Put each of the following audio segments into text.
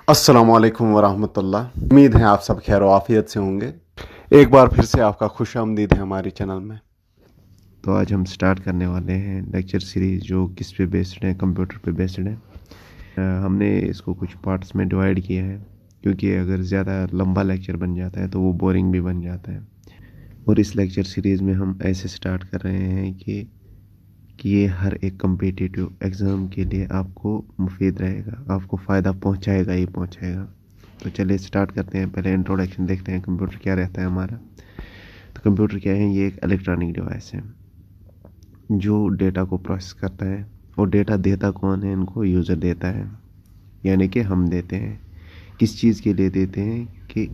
अस्सलामुअलैकुम वरहमतुल्लाह। उम्मीद है आप सब खैर आफियत से होंगे। एक बार फिर से आपका खुशामदीद है हमारे चैनल में। तो आज हम स्टार्ट करने वाले हैं लेक्चर सीरीज़ जो किस पे बेस्ड है, कंप्यूटर पे बेस्ड है। हमने इसको कुछ पार्ट्स में डिवाइड किया है क्योंकि अगर ज़्यादा लंबा लेक्चर बन जाता है तो वो बोरिंग भी बन जाता है। और इस लेक्चर सीरीज़ में हम ऐसे स्टार्ट कर रहे हैं कि ये हर एक कम्पिटिटिव एग्ज़ाम के लिए आपको मुफीद रहेगा, आपको फ़ायदा पहुंचाएगा ही पहुंचाएगा। तो चलिए स्टार्ट करते हैं। पहले इंट्रोडक्शन देखते हैं कंप्यूटर क्या रहता है हमारा। तो कंप्यूटर क्या है? ये एक इलेक्ट्रॉनिक डिवाइस है जो डेटा को प्रोसेस करता है। और डेटा देता कौन है? इनको यूज़र देता है, यानी कि हम देते हैं। किस चीज़ के लिए देते हैं? कि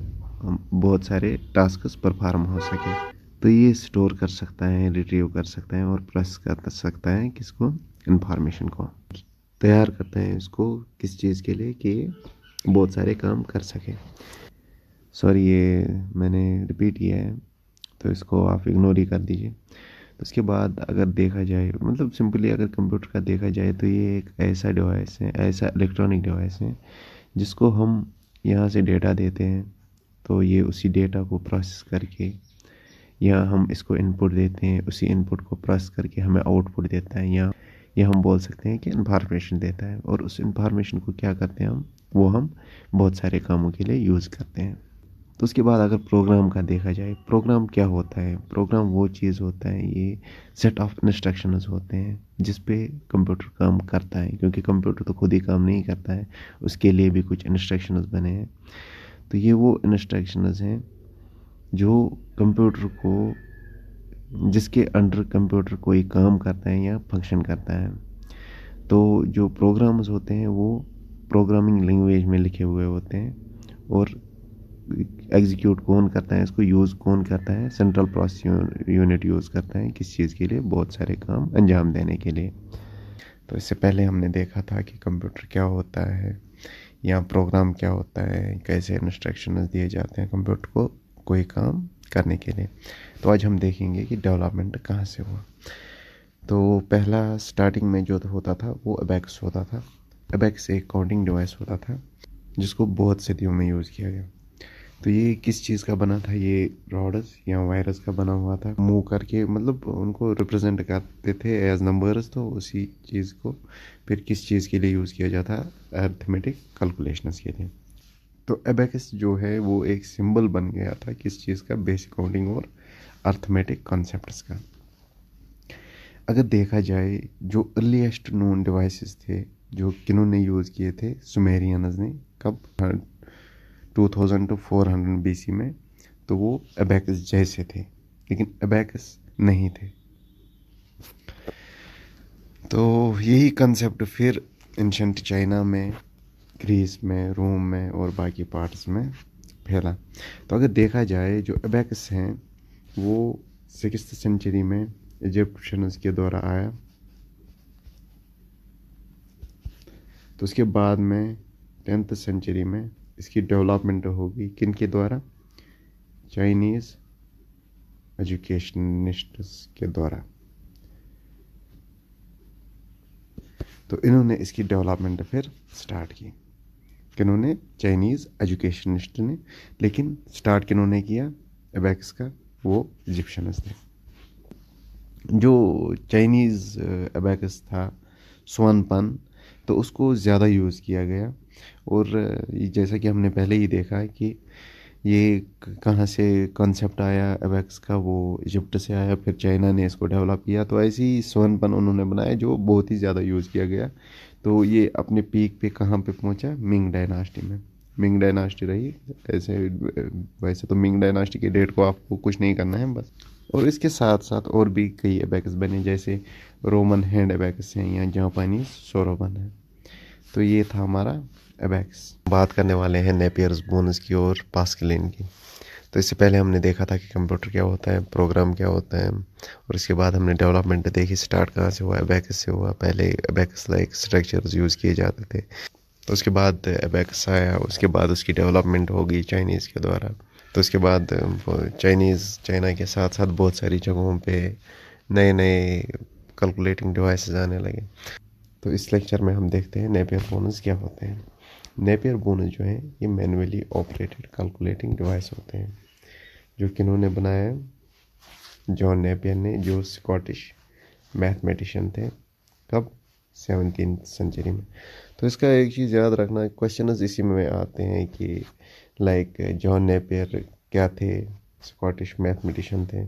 हम बहुत सारे टास्क्स परफॉर्म हो सके। तो ये स्टोर कर सकता है, रिट्रीव कर सकता है और प्रोसेस कर सकता है किसको? इंफॉर्मेशन को तैयार करता है इसको किस चीज़ के लिए? कि बहुत सारे काम कर सके। सॉरी, ये मैंने रिपीट किया है तो इसको आप इग्नोर ही कर दीजिए। तो उसके बाद अगर देखा जाए, मतलब सिंपली अगर कंप्यूटर का देखा जाए तो ये एक ऐसा डिवाइस है, ऐसा इलेक्ट्रॉनिक डिवाइस है जिसको हम यहाँ से डेटा देते हैं। तो ये उसी डेटा को प्रोसेस करके, या हम इसको इनपुट देते हैं, उसी इनपुट को प्रोसेस करके हमें आउटपुट देता है, या हम बोल सकते हैं कि इंफॉर्मेशन देता है। और उस इंफॉर्मेशन को क्या करते हैं हम बहुत सारे कामों के लिए यूज़ करते हैं। तो उसके बाद अगर प्रोग्राम का देखा जाए, प्रोग्राम क्या होता है? प्रोग्राम वो चीज़ होता है, ये सेट ऑफ इंस्ट्रक्शंस होते हैं जिस पे कंप्यूटर काम करता है, क्योंकि कंप्यूटर तो खुद ही काम नहीं करता है, उसके लिए भी कुछ इंस्ट्रक्शंस बने हैं। तो ये वो इंस्ट्रक्शंस हैं जो कंप्यूटर को, जिसके अंडर कंप्यूटर कोई काम करता है या फंक्शन करता है। तो जो प्रोग्राम्स होते हैं वो प्रोग्रामिंग लैंग्वेज में लिखे हुए होते हैं। और एग्जीक्यूट कौन करता है, इसको यूज़ कौन करता है? सेंट्रल प्रोसेस यूनिट यूज़ करता है किस चीज़ के लिए? बहुत सारे काम अंजाम देने के लिए। तो इससे पहले हमने देखा था कि कंप्यूटर क्या होता है या प्रोग्राम क्या होता है, कैसे इंस्ट्रक्शंस दिए जाते हैं कंप्यूटर को कोई काम करने के लिए। तो आज हम देखेंगे कि डेवलपमेंट कहाँ से हुआ। तो पहला स्टार्टिंग में जो होता था वो अबैकस होता था। अबैकस एक काउंटिंग डिवाइस होता था जिसको बहुत सदियों में यूज़ किया गया। तो ये किस चीज़ का बना था? ये रॉड्स या वायरस का बना हुआ था। मूव करके, मतलब उनको रिप्रेजेंट करते थे एज नंबर्स। तो उसी चीज़ को फिर किस चीज़ के लिए यूज़ किया जाता? अर्थमेटिक कैलकुलेशंस के लिए। तो एबेकस जो है वो एक सिंबल बन गया था किस चीज़ का? बेसिक काउंटिंग और अर्थमेटिक कॉन्सेप्ट्स का। अगर देखा जाए जो अर्लीस्ट नोन डिवाइसेस थे जो किन्होंने यूज़ किए थे, सुमेरियंस ने। कब? 2000 to 400 BC में। तो वो अबैकस जैसे थे लेकिन अबैकस नहीं थे। तो यही कंसेप्ट फिर एंशंट चाइना में, ग्रीस में, रोम में और बाकी पार्ट्स में फैला। तो अगर देखा जाए जो अबैकस हैं वो 6th सेंचुरी में इजिप्शियंस के द्वारा आया। तो उसके बाद में 10th सेंचुरी में इसकी डेवलपमेंट होगी किन के द्वारा? चाइनीज़ एजुकेशनिस्ट्स के द्वारा। तो इन्होंने इसकी डेवलपमेंट फिर स्टार्ट की। किन्होंने? चाइनीज़ एजुकेशनिस्ट ने। लेकिन स्टार्ट किन्होंने किया अबैकस का? वो इजिप्शियंस ने। जो चाइनीज़ अबैकस था, स्वानपन, तो उसको ज़्यादा यूज़ किया गया। और जैसा कि हमने पहले ही देखा कि ये कहाँ से कॉन्सेप्ट आया अबैकस का? वो इजिप्ट से आया, फिर चाइना ने इसको डेवलप किया। तो ऐसे ही स्वनपन उन्होंने बनाया जो बहुत ही ज़्यादा यूज़ किया गया। तो ये अपने पीक पे कहाँ पे पहुँचा? मिंग डायनास्टी में। मिंग डायनास्टी रही ऐसे। वैसे तो मिंग डायनास्टी के डेट को आपको कुछ नहीं करना है बस। और इसके साथ साथ और भी कई अबैकस बने, जैसे रोमन हैंड अबैकस हैं या जापानी सोरोबन है। तो ये था हमारा अबैकस। बात करने वाले हैं नेपियर्स बोन्स की और पास्कलिन की। तो इससे पहले हमने देखा था कि कंप्यूटर क्या होता है, प्रोग्राम क्या होता है, और इसके बाद हमने डेवलपमेंट देखी स्टार्ट कहाँ से हुआ? अबैकस से हुआ। पहले अबैकस लाइक स्ट्रक्चर्स यूज़ किए जाते थे। तो उसके बाद अबैकस आया, उसके बाद उसकी डेवलपमेंट होगी चाइनीज़ के द्वारा। तो उसके बाद चाइना के साथ साथ बहुत सारी जगहों पे नए नए कैलकुलेटिंग डिवाइसेस आने लगे। तो इस लेक्चर में हम देखते हैं नेपियर बोन्स क्या होते हैं। नेपियर बोनस जो है ये मैनुअली ऑपरेटेड कैलकुलेटिंग डिवाइस होते हैं, जो किन्होंने बनाया है, जॉन नेपियर ने, जो स्कॉटिश मैथमेटिशियन थे। कब? 17th सेंचुरी में। तो इसका एक चीज़ याद रखना, क्वेश्चन इसी में आते हैं कि लाइक जॉन नेपियर क्या थे, स्कॉटिश मैथमेटिशियन थे,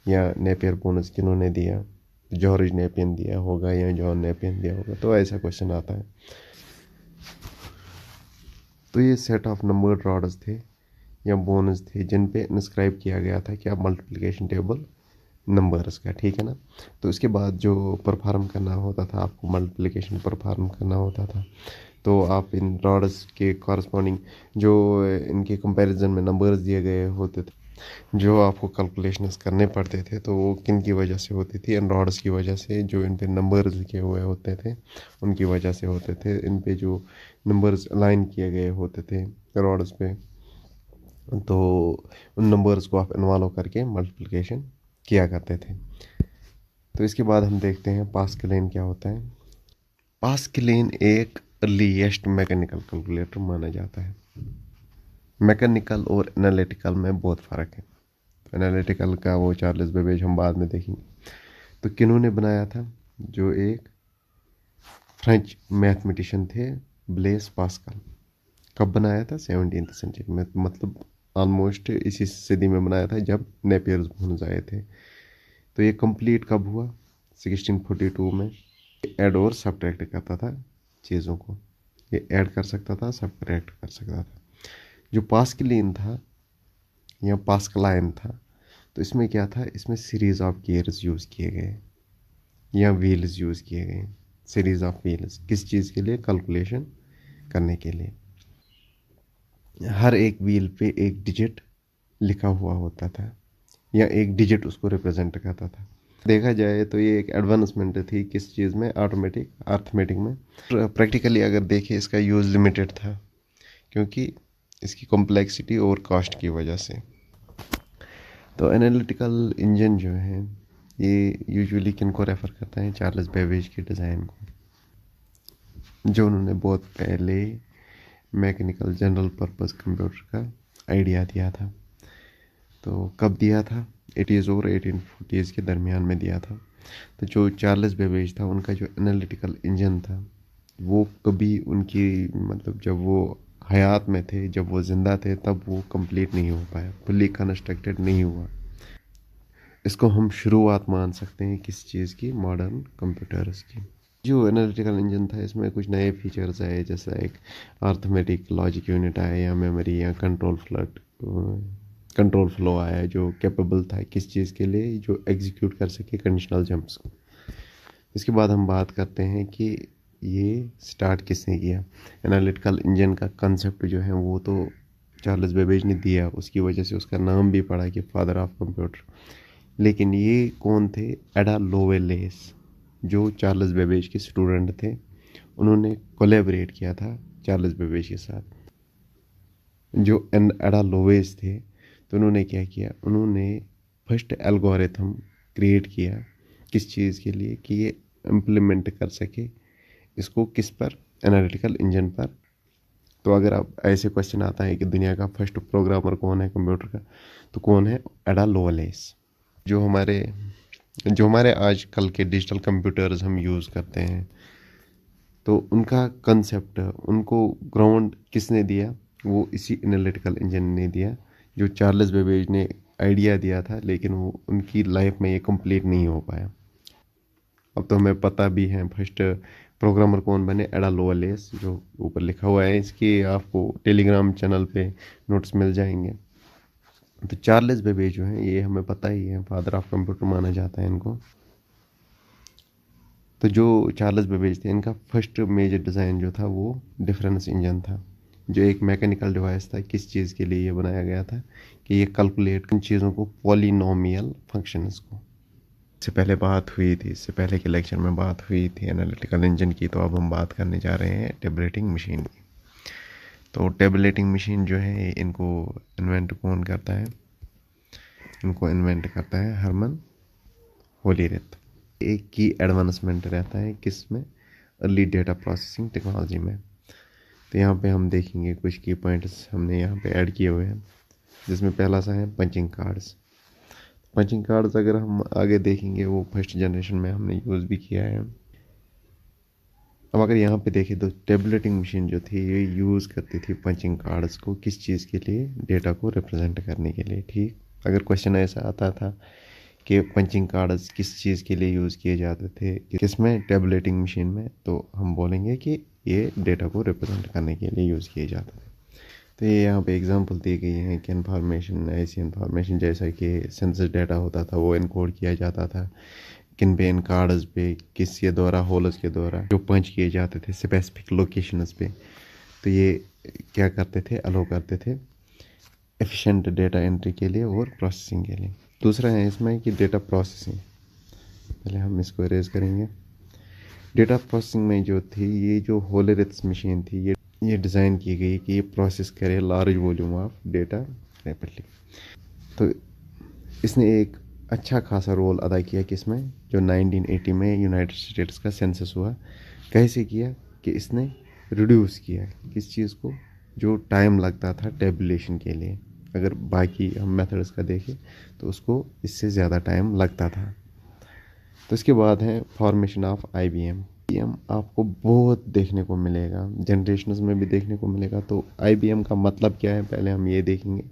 या नेपियर बोनस किन्होंने दिया, जॉर्ज नेपियन दिया होगा या जॉन नेपियन दिया होगा, तो ऐसा क्वेश्चन आता है। तो ये सेट ऑफ नंबर रॉड्स थे या बोनस थे जिन पे इंस्क्राइब किया गया था क्या, मल्टीप्लिकेशन टेबल नंबर्स का, ठीक है ना। तो इसके बाद जो परफॉर्म करना होता था, आपको मल्टीप्लिकेशन परफॉर्म करना होता था, तो आप इन रॉड्स के कॉरस्पॉन्डिंग जो इनके कंपैरिजन में नंबर्स दिए गए होते थे, जो आपको कैलकुलेशंस करने पड़ते थे, तो वो किन की वजह से होती थी? इन रॉड्स की वजह से। जो इन पे नंबर्स लिखे हुए होते थे उनकी वजह से होते थे। इन पे जो नंबर्स अलाइन किए गए होते थे रॉड्स पे, तो उन नंबर्स को आप इन्वॉल्व करके मल्टीप्लिकेशन किया करते थे। तो इसके बाद हम देखते हैं पास्कलेन क्या होता है। पास्कलेन एक अर्लीस्ट मैकेनिकल कैलकुलेटर माना जाता है। मैकेनिकल और एनालिटिकल में बहुत फ़र्क है। एनालिटिकल का वो चार्ल्स बेबेज हम बाद में देखेंगे। तो किन्होंने बनाया था? जो एक फ्रेंच मैथमेटिशियन थे, ब्लेस पास्कल। कब बनाया था? 17th सेंचुरी में, मतलब ऑलमोस्ट इसी सदी में बनाया था जब नेपियर्स बोनस आए थे। तो ये कंप्लीट कब हुआ? 1642 में। ऐड और सब्ट्रैक्ट करता था चीज़ों को, ये ऐड कर सकता था, सब्ट्रैक्ट कर सकता था। जो पास्कलिन था या पास्कलाइन था, तो इसमें क्या था? इसमें सीरीज ऑफ गियर्स यूज़ किए गए या व्हील्स यूज़ किए गए। सीरीज ऑफ व्हील्स किस चीज़ के लिए? कैलकुलेशन करने के लिए। हर एक व्हील पे एक डिजिट लिखा हुआ होता था या एक डिजिट उसको रिप्रेजेंट करता था। देखा जाए तो ये एक एडवांसमेंट थी किस चीज़ में? ऑटोमेटिक अर्थमेटिक में। प्रैक्टिकली अगर देखें इसका यूज़ लिमिटेड था, क्योंकि इसकी कॉम्प्लेक्सिटी और कॉस्ट की वजह से। तो एनालिटिकल इंजन जो है ये यूजुअली किन को रेफ़र करता है? चार्ल्स बेबेज के डिज़ाइन को, जो उन्होंने बहुत पहले मैकेनिकल जनरल पर्पस कंप्यूटर का आइडिया दिया था। तो कब दिया था? 80s और 1840s के दरमियान में दिया था। तो जो चार्ल्स बेबेज था, उनका जो एनालिटिकल इंजन था, वो कभी उनकी, मतलब जब वो हयात में थे, जब वो ज़िंदा थे, तब वो कंप्लीट नहीं हो पाया, फुली कंस्ट्रक्टेड नहीं हुआ। इसको हम शुरुआत मान सकते हैं किस चीज़ की? मॉडर्न कंप्यूटर्स की। जो एनालिटिकल इंजन था, इसमें कुछ नए फीचर्स आए, जैसा एक अर्थमेटिक लॉजिक यूनिट आया, या मेमोरी, या कंट्रोल फ्लो आया, जो कैपेबल था किस चीज़ के लिए? जो एग्जीक्यूट कर सके कंडीशनल जंप्स को। इसके बाद हम बात करते हैं कि ये स्टार्ट किसने किया। एनालिटिकल इंजन का कंसेप्ट जो है वो तो चार्ल्स बेबेज ने दिया, उसकी वजह से उसका नाम भी पड़ा कि फादर ऑफ कंप्यूटर। लेकिन ये कौन थे? एडा लोवेलेस, जो चार्ल्स बेबेज के स्टूडेंट थे। उन्होंने कोलैबोरेट किया था चार्ल्स बेबेज के साथ। जो एडा लोवेस थे, तो उन्होंने क्या किया? उन्होंने फर्स्ट एल्गोरिथम क्रिएट किया किस चीज़ के लिए? कि ये इम्प्लीमेंट कर सके इसको किस पर? एनालिटिकल इंजन पर। तो अगर आप ऐसे क्वेश्चन आता है कि दुनिया का फर्स्ट प्रोग्रामर कौन है कंप्यूटर का, तो कौन है? एडा लोवेलेस। जो हमारे आजकल के डिजिटल कंप्यूटर्स हम यूज़ करते हैं, तो उनका कंसेप्ट, उनको ग्राउंड किसने दिया? वो इसी एनालिटिकल इंजन ने दिया, जो चार्ल्स बेबेज ने आइडिया दिया था, लेकिन वो उनकी लाइफ में ये कंप्लीट नहीं हो पाया। अब तो हमें पता भी है फर्स्ट प्रोग्रामर कौन बने? एडा लोवेलेस, जो ऊपर लिखा हुआ है। इसके आपको टेलीग्राम चैनल पे नोट्स मिल जाएंगे। तो चार्ल्स बेबेज जो है, ये हमें पता ही है, फादर ऑफ कंप्यूटर माना जाता है इनको। तो जो चार्ल्स बेबेज थे, इनका फर्स्ट मेजर डिज़ाइन जो था वो डिफरेंस इंजन था, जो एक मैकेनिकल डिवाइस था। किस चीज़ के लिए ये बनाया गया था? कि ये कैलकुलेट इन चीज़ों को, पॉलिनोमियल फंक्शंस को। इससे पहले बात हुई थी, इससे पहले के लेक्चर में बात हुई थी एनालिटिकल इंजन की। तो अब हम बात करने जा रहे हैं टेबलेटिंग मशीन की। तो टेबलेटिंग मशीन जो है, इनको इन्वेंट कौन करता है? इनको इन्वेंट करता है हरमन होलीरेथ। एक की एडवांसमेंट रहता है किस में? अर्ली डेटा प्रोसेसिंग टेक्नोलॉजी में। तो यहाँ पे हम देखेंगे कुछ की पॉइंट्स हमने यहाँ पे ऐड किए हुए हैं, जिसमें पहला सा है पंचिंग कार्ड्स। पंचिंग कार्ड्स अगर हम आगे देखेंगे वो फर्स्ट जनरेशन में हमने यूज़ भी किया है। अब अगर यहाँ पे देखें तो टेबलेटिंग मशीन जो थी ये यूज़ करती थी पंचिंग कार्ड्स को किस चीज़ के लिए, डेटा को रिप्रेजेंट करने के लिए। ठीक, अगर क्वेश्चन ऐसा आता था कि पंचिंग कार्ड्स किस चीज़ के लिए यूज़ किए जाते थे किसमें, टेबलेटिंग मशीन में, तो हम बोलेंगे कि ये डेटा को रिप्रेजेंट करने के लिए यूज़ किए जाते थे। तो ये यहाँ पे एग्जांपल दी गई है कि इन्फॉर्मेशन, ऐसी इन्फॉर्मेशन जैसा कि सेंसस डेटा होता था वो इनकोड किया जाता था किन पे, इन कार्ड्स पे, किसके द्वारा, होल्स के द्वारा जो पंच किए जाते थे स्पेसिफिक लोकेशंस पे। तो ये क्या करते थे, अलो करते थे एफिशिएंट डेटा एंट्री के लिए और प्रोसेसिंग के लिए। दूसरा है इसमें कि डेटा प्रोसेसिंग, पहले हम इसको इरेज करेंगे। डेटा प्रोसेसिंग में जो थी ये जो होलोरिथ्स मशीन थी ये डिज़ाइन की गई कि ये प्रोसेस करे large volume of data rapidly. तो इसने एक अच्छा खासा रोल अदा किया किसमें, जो 1980 में यूनाइटेड स्टेट्स का सेंसस हुआ। कैसे किया कि इसने रिड्यूस किया किस चीज़ को, जो टाइम लगता था टेबुलेशन के लिए। अगर बाकी हम मेथड्स का देखें तो उसको इससे ज़्यादा टाइम लगता था। तो इसके बाद है फॉर्मेशन ऑफ IBM। आपको बहुत देखने को मिलेगा, जनरेशन्स में भी देखने को मिलेगा। तो IBM का मतलब क्या है पहले हम ये देखेंगे।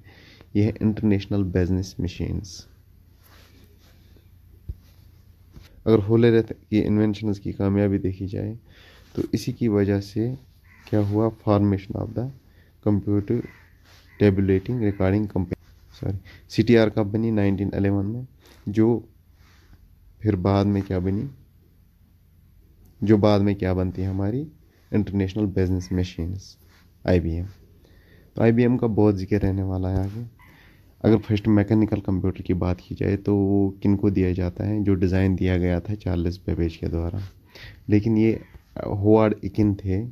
ये है इंटरनेशनल बिजनेस मशीन्स। अगर होलोरिथ की इन्वेंशंस की कामयाबी देखी जाए तो इसी की वजह से क्या हुआ, formation of the computer tabulating recording company, CTR कब बनी 1911 में, जो फिर बाद में क्या बनी, जो बाद में क्या बनती है हमारी इंटरनेशनल बिजनेस मशीन्स IBM। तो IBM का बहुत जिक्र रहने वाला है आगे। अगर फर्स्ट मैकेनिकल कंप्यूटर की बात की जाए तो वो किन को दिया जाता है, जो डिज़ाइन दिया गया था चार्ल्स बेबेज के द्वारा। लेकिन ये होवार्ड इकिन थे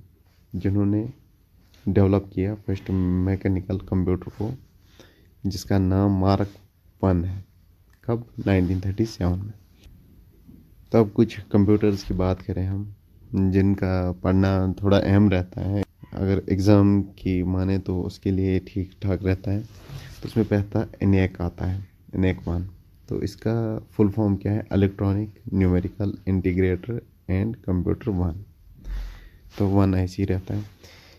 जिन्होंने डेवलप किया फर्स्ट मैकेनिकल कंप्यूटर को, जिसका नाम मार्क 1 है। कब, 1937 में। तो अब कुछ कंप्यूटर्स की बात करें हम जिनका पढ़ना थोड़ा अहम रहता है, अगर एग्ज़ाम की माने तो उसके लिए ठीक ठाक रहता है। तो उसमें पहला ENIAC आता है, ENIAC 1। तो इसका फुल फॉर्म क्या है, electronic numerical integrator and computer 1। तो 1 ऐसे ही रहता है।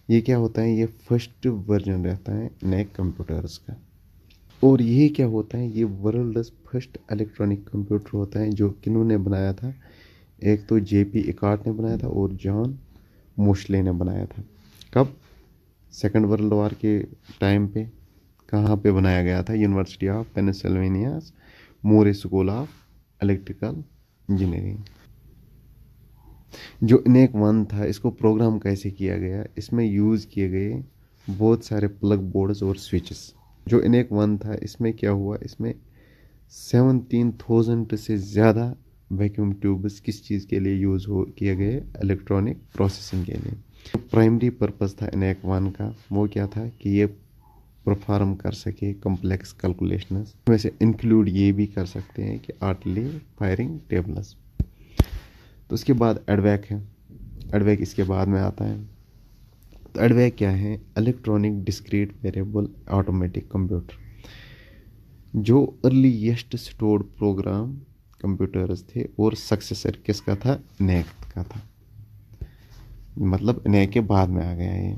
ये क्या होता है, ये फर्स्ट वर्जन रहता है ENIAC कंप्यूटर्स का। और ये क्या होता है, ये वर्ल्ड फर्स्ट इलेक्ट्रॉनिक कंप्यूटर होता है जो किन्होंने बनाया था, एक तो JP इकार्ट ने बनाया था और जॉन मोशले ने बनाया था। कब, सेकंड वर्ल्ड वॉर के टाइम पे। कहाँ पे बनाया गया था, university of Pennsylvania Moore school of electrical engineering. जो ENIAC 1 था इसको प्रोग्राम कैसे किया गया, इसमें यूज़ किए गए बहुत सारे प्लग बोर्ड्स और स्विचेस। जो ENIAC 1 था इसमें क्या हुआ, इसमें 17,000 से ज़्यादा वैक्यूम ट्यूब्स किस चीज़ के लिए यूज़ किए गए, इलेक्ट्रॉनिक प्रोसेसिंग के लिए। तो प्राइमरी पर्पस था ENIAC 1 का वो क्या था कि ये परफॉर्म कर सके कॉम्प्लेक्स कैलकुलेशंस, वैसे इंक्लूड ये भी कर सकते हैं कि आर्टली फायरिंग टेबल्स। तो उसके बाद एडवैक है, एडवैक इसके बाद में आता है। तो एडवैक क्या है, electronic discrete variable automatic computer. जो अर्लीस्ट स्टोर्ड प्रोग्राम कंप्यूटर्स थे और सक्सेसर किसका था, ENIAC का था। मतलब ENIAC के बाद में आ गया ये।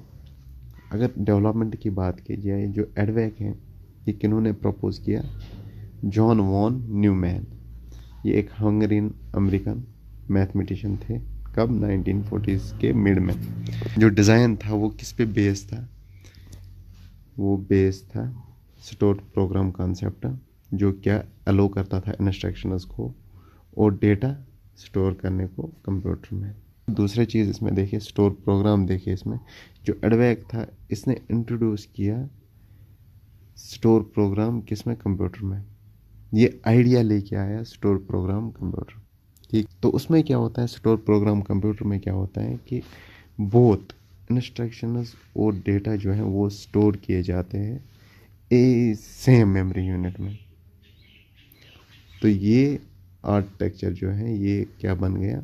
अगर डेवलपमेंट की बात की जाए, जो एडवैक है ये किन्होंने प्रपोज किया, जॉन वॉन न्यूमैन। ये एक हंगेरियन अमेरिकन मैथमेटिशियन थे। कब, 1940s के मिड में। जो डिज़ाइन था वो किस पे बेस था, वो बेस था स्टोर प्रोग्राम कॉन्सेप्ट, जो क्या अलो करता था इंस्ट्रक्शंस को और डेटा स्टोर करने को कंप्यूटर में। दूसरी चीज़ इसमें देखिए, स्टोर प्रोग्राम देखिए, इसमें जो एडवैक था इसने इंट्रोड्यूस किया स्टोर प्रोग्राम किस में, कंप्यूटर में। ये आइडिया लेके आया स्टोर प्रोग्राम कंप्यूटर। ठीक, तो उसमें क्या होता है, स्टोर प्रोग्राम कंप्यूटर में क्या होता है कि बोथ इंस्ट्रक्शंस और डेटा जो है वो स्टोर किए जाते हैं ए सेम मेमोरी यूनिट में। तो ये आर्किटेक्चर जो है ये क्या बन गया,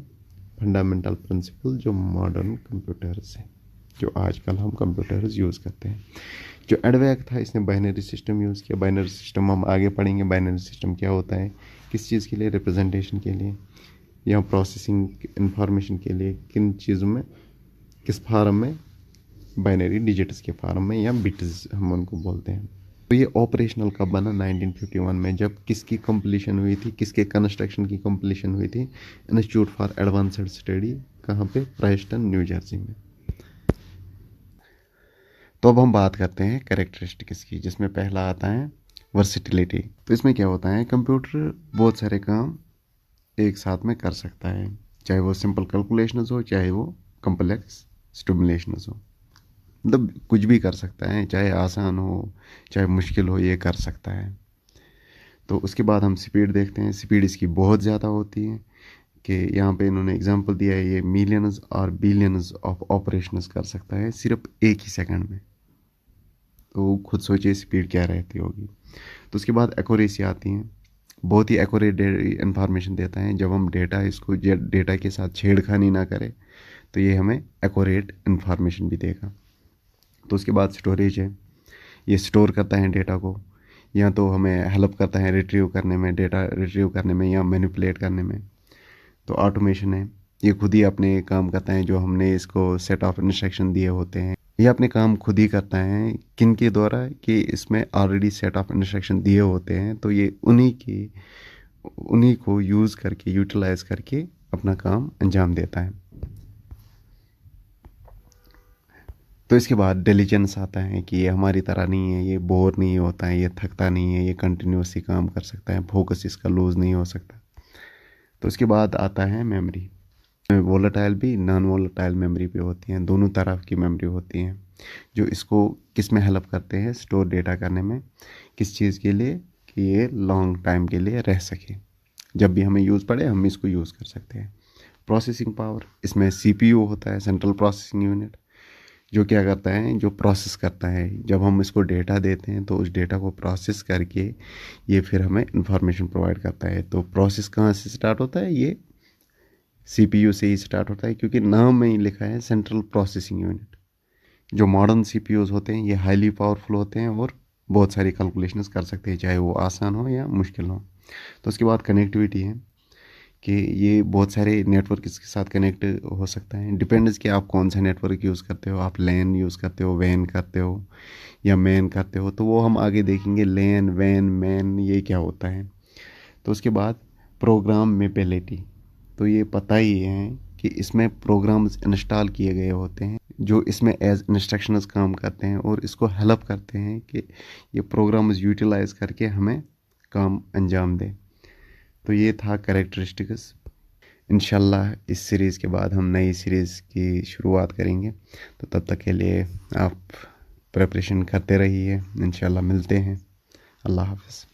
फंडामेंटल प्रिंसिपल जो मॉडर्न कंप्यूटर्स है। जो आजकल हम कंप्यूटर्स यूज़ करते हैं। जो एडवैक था इसने बाइनरी सिस्टम यूज़ किया। बाइनरी सिस्टम हम आगे पढ़ेंगे, बाइनरी सिस्टम क्या होता है, किस चीज़ के लिए, रिप्रेजेंटेशन के लिए या प्रोसेसिंग इंफॉर्मेशन के लिए, किन चीज़ों में, किस फार्म में, बाइनरी डिजिट्स के फार्म में या बिट्स हम उनको बोलते हैं। तो ये ऑपरेशनल कब बना, 1951 में, जब किसकी कंप्लीशन हुई थी, किसके कंस्ट्रक्शन की कंप्लीशन हुई थी, इंस्टीट्यूट फॉर एडवांस्ड स्टडी, कहाँ पे, प्राइस्टन न्यू जर्सी में। तो अब हम बात करते हैं कैरेक्टरिस्टिक्स की, जिसमें पहला आता है वर्सिटिलिटी। तो इसमें क्या होता है, कंप्यूटर बहुत सारे काम एक साथ में कर सकता है, चाहे वो सिंपल कैलकुलेशंस हो, चाहे वो कॉम्प्लेक्स स्टिमुलेशंस हो, मतलब कुछ भी कर सकता है, चाहे आसान हो चाहे मुश्किल हो, ये कर सकता है। तो उसके बाद हम स्पीड देखते हैं। स्पीड इसकी बहुत ज़्यादा होती है कि यहाँ पे इन्होंने एग्जांपल दिया है, ये मिलियंस और बिलियंस ऑफ ऑपरेशंस कर सकता है सिर्फ एक ही सेकंड में। तो खुद सोचिए स्पीड क्या रहती होगी। तो उसके बाद एक्यूरेसी आती है, बहुत ही एक्यूरेट इंफॉर्मेशन देता है। जब हम डेटा के साथ छेड़खानी ना करें तो ये हमें एक्यूरेट इंफॉर्मेशन भी देगा। तो उसके बाद स्टोरेज है, ये स्टोर करता है डेटा को, या तो हमें हेल्प करता है रिट्रीव करने में, डेटा रिट्रीव करने में या मैनिपुलेट करने में। तो ऑटोमेशन है, ये खुद ही अपने काम करता है, जो हमने इसको सेट ऑफ इंस्ट्रक्शन दिए होते हैं ये अपने काम खुद ही करता है। किन के द्वारा, कि इसमें ऑलरेडी सेट ऑफ इंस्ट्रक्शन दिए होते हैं, तो ये उन्हीं को यूज़ करके, यूटिलाइज करके अपना काम अंजाम देता है। तो इसके बाद डिलीजेंस आता है कि ये हमारी तरह नहीं है, ये बोर नहीं होता है, ये थकता नहीं है, ये कंटिन्यूसली काम कर सकता है, फोकस इसका लूज नहीं हो सकता। तो उसके बाद आता है मेमोरी। वोलेटाइल भी, नॉन वोलेटाइल मेमोरी भी होती हैं, दोनों तरह की मेमोरी होती हैं, जो इसको किस में हेल्प करते हैं, स्टोर डेटा करने में। किस चीज़ के लिए, कि ये लॉन्ग टाइम के लिए रह सके, जब भी हमें यूज़ पड़े हम इसको यूज़ कर सकते हैं। प्रोसेसिंग पावर, इसमें सीपीयू होता है, सेंट्रल प्रोसेसिंग यूनिट, जो क्या करता है, जो प्रोसेस करता है। जब हम इसको डेटा देते हैं तो उस डेटा को प्रोसेस करके ये फिर हमें इंफॉर्मेशन प्रोवाइड करता है। तो प्रोसेस कहाँ से स्टार्ट होता है, ये सीपीयू से ही स्टार्ट होता है, क्योंकि नाम में ही लिखा है सेंट्रल प्रोसेसिंग यूनिट। जो मॉडर्न सीपीयूज होते हैं ये हाईली पावरफुल होते हैं और बहुत सारी कैलकुलेशंस कर सकते हैं, चाहे वो आसान हो या मुश्किल हो। तो उसके बाद कनेक्टिविटी है, कि ये बहुत सारे नेटवर्क इसके साथ कनेक्ट हो सकता है। डिपेंड्स कि आप कौन सा नेटवर्क यूज़ करते हो, आप लैन यूज़ करते हो, वैन करते हो या मैन करते हो, तो वो हम आगे देखेंगे, लैन, वैन, मैन ये क्या होता है। तो उसके बाद प्रोग्रामेबिलिटी, तो ये पता ही है कि इसमें प्रोग्राम्स इंस्टॉल किए गए होते हैं जो इसमें एज इंस्ट्रक्शंस काम करते हैं और इसको हेल्प करते हैं कि ये प्रोग्राम्स यूटिलाइज करके हमें काम अंजाम दे। तो ये था कैरेक्टरिस्टिक्स। इंशाल्लाह इस सीरीज़ के बाद हम नई सीरीज़ की शुरुआत करेंगे, तो तब तक के लिए आप प्रिपरेशन करते रहिए। इंशाल्लाह मिलते हैं। अल्लाह हाफ़िज़।